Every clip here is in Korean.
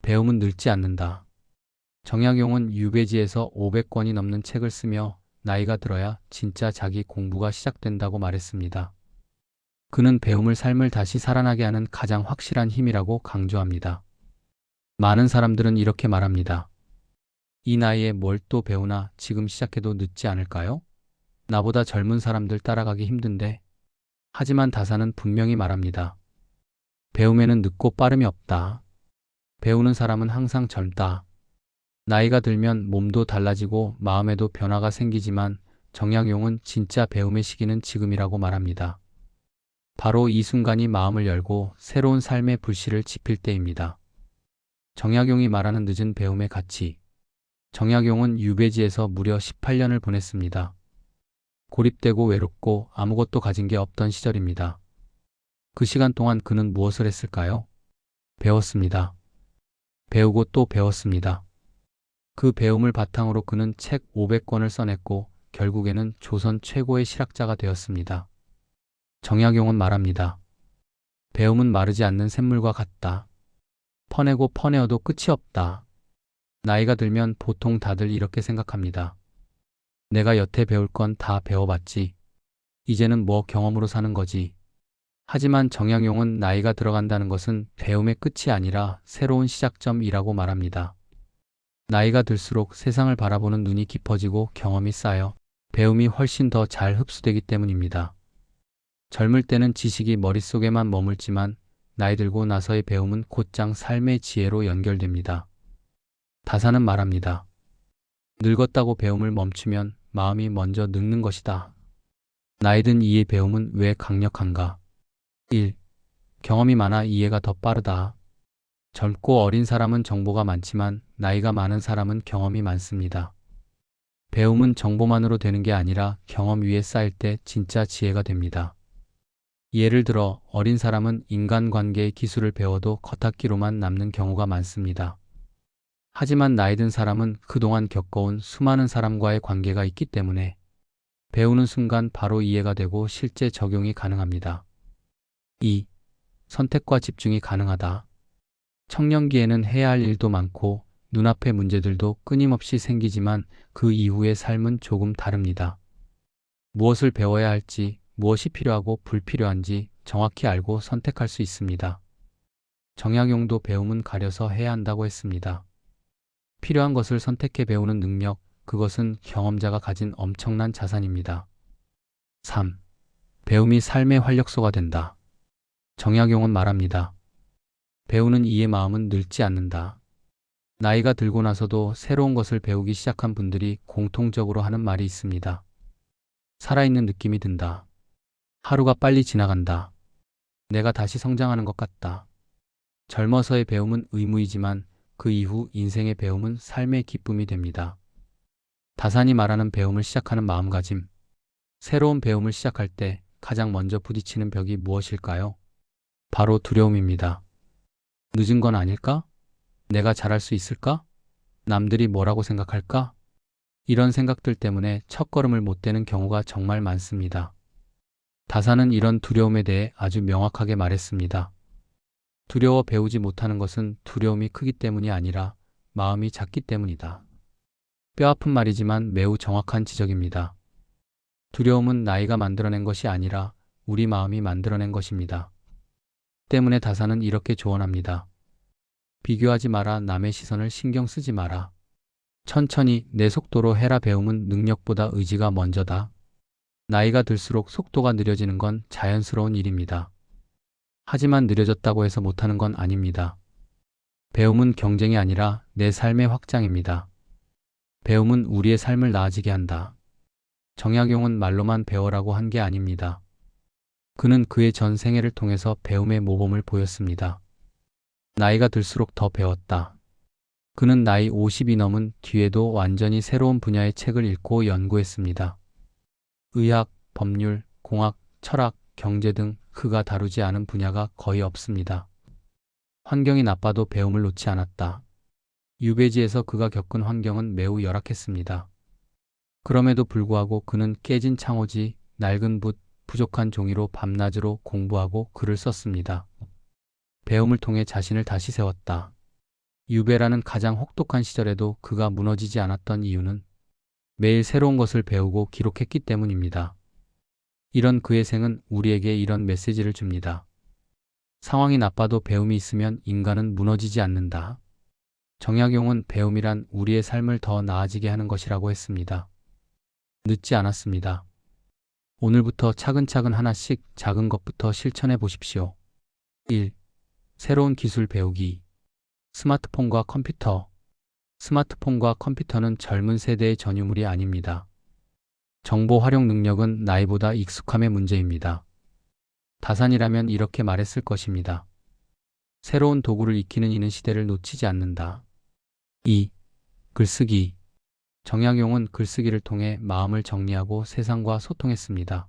배움은 늙지 않는다. 정약용은 유배지에서 500권이 넘는 책을 쓰며 나이가 들어야 진짜 자기 공부가 시작된다고 말했습니다. 그는 배움을 삶을 다시 살아나게 하는 가장 확실한 힘이라고 강조합니다. 많은 사람들은 이렇게 말합니다. 이 나이에 뭘 또 배우나 지금 시작해도 늦지 않을까요? 나보다 젊은 사람들 따라가기 힘든데. 하지만 다사는 분명히 말합니다. 배움에는 늦고 빠름이 없다. 배우는 사람은 항상 젊다. 나이가 들면 몸도 달라지고 마음에도 변화가 생기지만 정약용은 진짜 배움의 시기는 지금이라고 말합니다. 바로 이 순간이 마음을 열고 새로운 삶의 불씨를 지필 때입니다. 정약용이 말하는 늦은 배움의 가치. 정약용은 유배지에서 무려 18년을 보냈습니다. 고립되고 외롭고 아무것도 가진 게 없던 시절입니다. 그 시간 동안 그는 무엇을 했을까요? 배웠습니다. 배우고 또 배웠습니다. 그 배움을 바탕으로 그는 책 500권을 써냈고 결국에는 조선 최고의 실학자가 되었습니다. 정약용은 말합니다. 배움은 마르지 않는 샘물과 같다. 퍼내고 퍼내어도 끝이 없다. 나이가 들면 보통 다들 이렇게 생각합니다. 내가 여태 배울 건 다 배워봤지. 이제는 뭐 경험으로 사는 거지. 하지만 정약용은 나이가 들어간다는 것은 배움의 끝이 아니라 새로운 시작점이라고 말합니다. 나이가 들수록 세상을 바라보는 눈이 깊어지고 경험이 쌓여 배움이 훨씬 더 잘 흡수되기 때문입니다. 젊을 때는 지식이 머릿속에만 머물지만 나이 들고 나서의 배움은 곧장 삶의 지혜로 연결됩니다. 다사는 말합니다. 늙었다고 배움을 멈추면 마음이 먼저 늙는 것이다. 나이 든 이의 배움은 왜 강력한가? 1. 경험이 많아 이해가 더 빠르다. 젊고 어린 사람은 정보가 많지만 나이가 많은 사람은 경험이 많습니다. 배움은 정보만으로 되는 게 아니라 경험 위에 쌓일 때 진짜 지혜가 됩니다. 예를 들어 어린 사람은 인간관계의 기술을 배워도 겉핥기로만 남는 경우가 많습니다. 하지만 나이 든 사람은 그동안 겪어온 수많은 사람과의 관계가 있기 때문에 배우는 순간 바로 이해가 되고 실제 적용이 가능합니다. 2. 선택과 집중이 가능하다. 청년기에는 해야 할 일도 많고 눈앞의 문제들도 끊임없이 생기지만 그 이후의 삶은 조금 다릅니다. 무엇을 배워야 할지, 무엇이 필요하고 불필요한지 정확히 알고 선택할 수 있습니다. 정약용도 배움은 가려서 해야 한다고 했습니다. 필요한 것을 선택해 배우는 능력, 그것은 경험자가 가진 엄청난 자산입니다. 3. 배움이 삶의 활력소가 된다. 정약용은 말합니다. 배우는 이의 마음은 늙지 않는다. 나이가 들고 나서도 새로운 것을 배우기 시작한 분들이 공통적으로 하는 말이 있습니다. 살아있는 느낌이 든다. 하루가 빨리 지나간다. 내가 다시 성장하는 것 같다. 젊어서의 배움은 의무이지만 그 이후 인생의 배움은 삶의 기쁨이 됩니다. 다산이 말하는 배움을 시작하는 마음가짐. 새로운 배움을 시작할 때 가장 먼저 부딪히는 벽이 무엇일까요? 바로 두려움입니다. 늦은 건 아닐까? 내가 잘할 수 있을까? 남들이 뭐라고 생각할까? 이런 생각들 때문에 첫걸음을 못 떼는 경우가 정말 많습니다. 다사는 이런 두려움에 대해 아주 명확하게 말했습니다. 두려워 배우지 못하는 것은 두려움이 크기 때문이 아니라 마음이 작기 때문이다. 뼈아픈 말이지만 매우 정확한 지적입니다. 두려움은 나이가 만들어낸 것이 아니라 우리 마음이 만들어낸 것입니다. 때문에 다사는 이렇게 조언합니다. 비교하지 마라. 남의 시선을 신경 쓰지 마라. 천천히 내 속도로 해라. 배움은 능력보다 의지가 먼저다. 나이가 들수록 속도가 느려지는 건 자연스러운 일입니다. 하지만 느려졌다고 해서 못하는 건 아닙니다. 배움은 경쟁이 아니라 내 삶의 확장입니다. 배움은 우리의 삶을 나아지게 한다. 정약용은 말로만 배워라고 한 게 아닙니다. 그는 그의 전 생애를 통해서 배움의 모범을 보였습니다. 나이가 들수록 더 배웠다. 그는 나이 50이 넘은 뒤에도 완전히 새로운 분야의 책을 읽고 연구했습니다. 의학, 법률, 공학, 철학, 경제 등 그가 다루지 않은 분야가 거의 없습니다. 환경이 나빠도 배움을 놓지 않았다. 유배지에서 그가 겪은 환경은 매우 열악했습니다. 그럼에도 불구하고 그는 깨진 창호지, 낡은 붓, 부족한 종이로 밤낮으로 공부하고 글을 썼습니다. 배움을 통해 자신을 다시 세웠다. 유배라는 가장 혹독한 시절에도 그가 무너지지 않았던 이유는 매일 새로운 것을 배우고 기록했기 때문입니다. 이런 그의 생은 우리에게 이런 메시지를 줍니다. 상황이 나빠도 배움이 있으면 인간은 무너지지 않는다. 정약용은 배움이란 우리의 삶을 더 나아지게 하는 것이라고 했습니다. 늦지 않았습니다. 오늘부터 차근차근 하나씩 작은 것부터 실천해 보십시오. 1. 새로운 기술 배우기. 스마트폰과 컴퓨터. 스마트폰과 컴퓨터는 젊은 세대의 전유물이 아닙니다. 정보 활용 능력은 나이보다 익숙함의 문제입니다. 다산이라면 이렇게 말했을 것입니다. 새로운 도구를 익히는 이는 시대를 놓치지 않는다. 2. 글쓰기. 정약용은 글쓰기를 통해 마음을 정리하고 세상과 소통했습니다.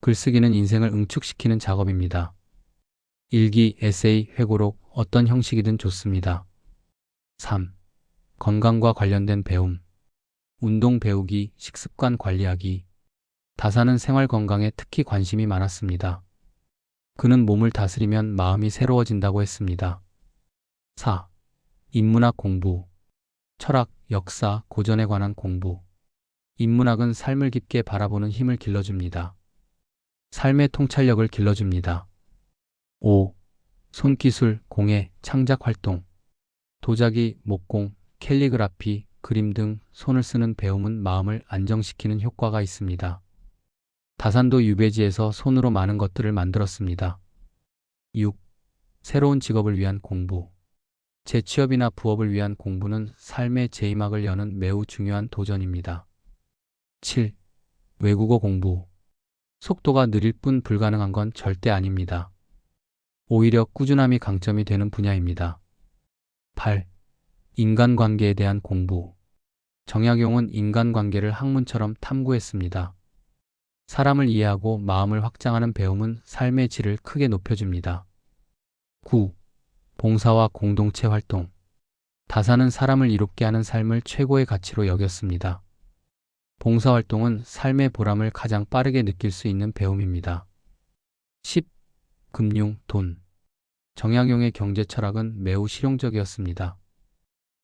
글쓰기는 인생을 응축시키는 작업입니다. 일기, 에세이, 회고록, 어떤 형식이든 좋습니다. 3. 건강과 관련된 배움. 운동 배우기, 식습관 관리하기. 다산은 생활 건강에 특히 관심이 많았습니다. 그는 몸을 다스리면 마음이 새로워진다고 했습니다. 4. 인문학 공부. 철학, 역사, 고전에 관한 공부. 인문학은 삶을 깊게 바라보는 힘을 길러줍니다. 삶의 통찰력을 길러줍니다. 5. 손기술, 공예, 창작 활동. 도자기, 목공, 캘리그라피, 그림 등 손을 쓰는 배움은 마음을 안정시키는 효과가 있습니다. 다산도 유배지에서 손으로 많은 것들을 만들었습니다. 6. 새로운 직업을 위한 공부. 재취업이나 부업을 위한 공부는 삶의 제이막을 여는 매우 중요한 도전입니다. 7. 외국어 공부. 속도가 느릴 뿐 불가능한 건 절대 아닙니다. 오히려 꾸준함이 강점이 되는 분야입니다. 8. 인간관계에 대한 공부. 정약용은 인간관계를 학문처럼 탐구했습니다. 사람을 이해하고 마음을 확장하는 배움은 삶의 질을 크게 높여줍니다. 9. 봉사와 공동체 활동. 다산은 사람을 이롭게 하는 삶을 최고의 가치로 여겼습니다. 봉사활동은 삶의 보람을 가장 빠르게 느낄 수 있는 배움입니다. 10. 금융, 돈. 정약용의 경제 철학은 매우 실용적이었습니다.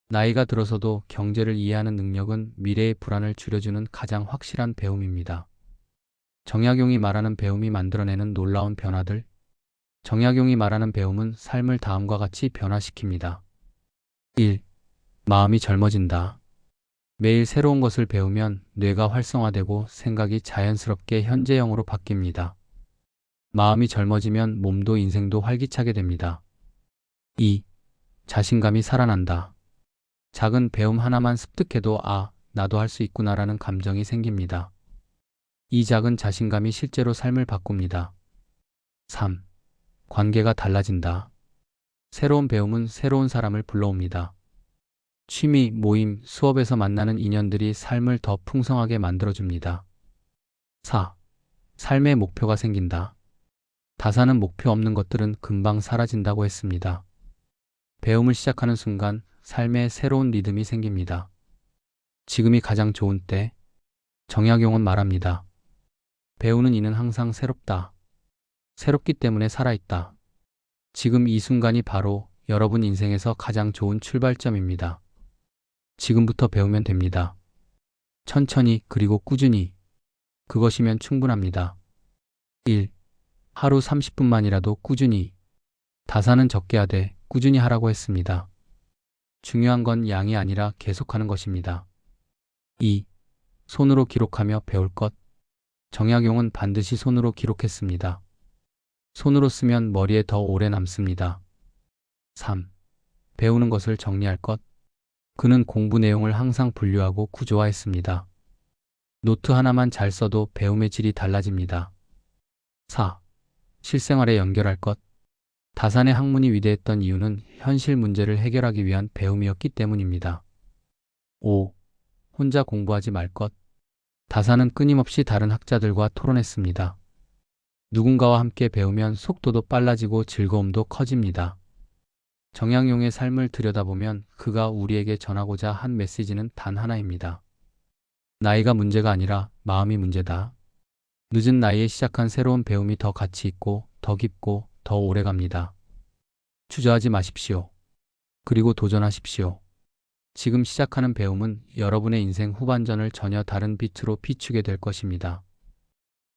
나이가 들어서도 경제를 이해하는 능력은 미래의 불안을 줄여주는 가장 확실한 배움입니다. 정약용이 말하는 배움이 만들어내는 놀라운 변화들. 정약용이 말하는 배움은 삶을 다음과 같이 변화시킵니다. 1. 마음이 젊어진다. 매일 새로운 것을 배우면 뇌가 활성화되고 생각이 자연스럽게 현재형으로 바뀝니다. 마음이 젊어지면 몸도 인생도 활기차게 됩니다. 2. 자신감이 살아난다. 작은 배움 하나만 습득해도 나도 할 수 있구나라는 감정이 생깁니다. 이 작은 자신감이 실제로 삶을 바꿉니다. 3. 관계가 달라진다. 새로운 배움은 새로운 사람을 불러옵니다. 취미, 모임, 수업에서 만나는 인연들이 삶을 더 풍성하게 만들어줍니다. 4. 삶의 목표가 생긴다. 다산은 목표 없는 것들은 금방 사라진다고 했습니다. 배움을 시작하는 순간 삶의 새로운 리듬이 생깁니다. 지금이 가장 좋은 때. 정약용은 말합니다. 배우는 이는 항상 새롭다. 새롭기 때문에 살아있다. 지금 이 순간이 바로 여러분 인생에서 가장 좋은 출발점입니다. 지금부터 배우면 됩니다. 천천히 그리고 꾸준히. 그것이면 충분합니다. 1. 하루 30분만이라도 꾸준히. 다산은 적게 하되 꾸준히 하라고 했습니다. 중요한 건 양이 아니라 계속하는 것입니다. 2. 손으로 기록하며 배울 것. 정약용은 반드시 손으로 기록했습니다. 손으로 쓰면 머리에 더 오래 남습니다. 3. 배우는 것을 정리할 것. 그는 공부 내용을 항상 분류하고 구조화했습니다. 노트 하나만 잘 써도 배움의 질이 달라집니다. 4. 실생활에 연결할 것. 다산의 학문이 위대했던 이유는 현실 문제를 해결하기 위한 배움이었기 때문입니다. 5. 혼자 공부하지 말 것. 다산은 끊임없이 다른 학자들과 토론했습니다. 누군가와 함께 배우면 속도도 빨라지고 즐거움도 커집니다. 정약용의 삶을 들여다보면 그가 우리에게 전하고자 한 메시지는 단 하나입니다. 나이가 문제가 아니라 마음이 문제다. 늦은 나이에 시작한 새로운 배움이 더 가치 있고 더 깊고 더 오래 갑니다. 주저하지 마십시오. 그리고 도전하십시오. 지금 시작하는 배움은 여러분의 인생 후반전을 전혀 다른 빛으로 비추게 될 것입니다.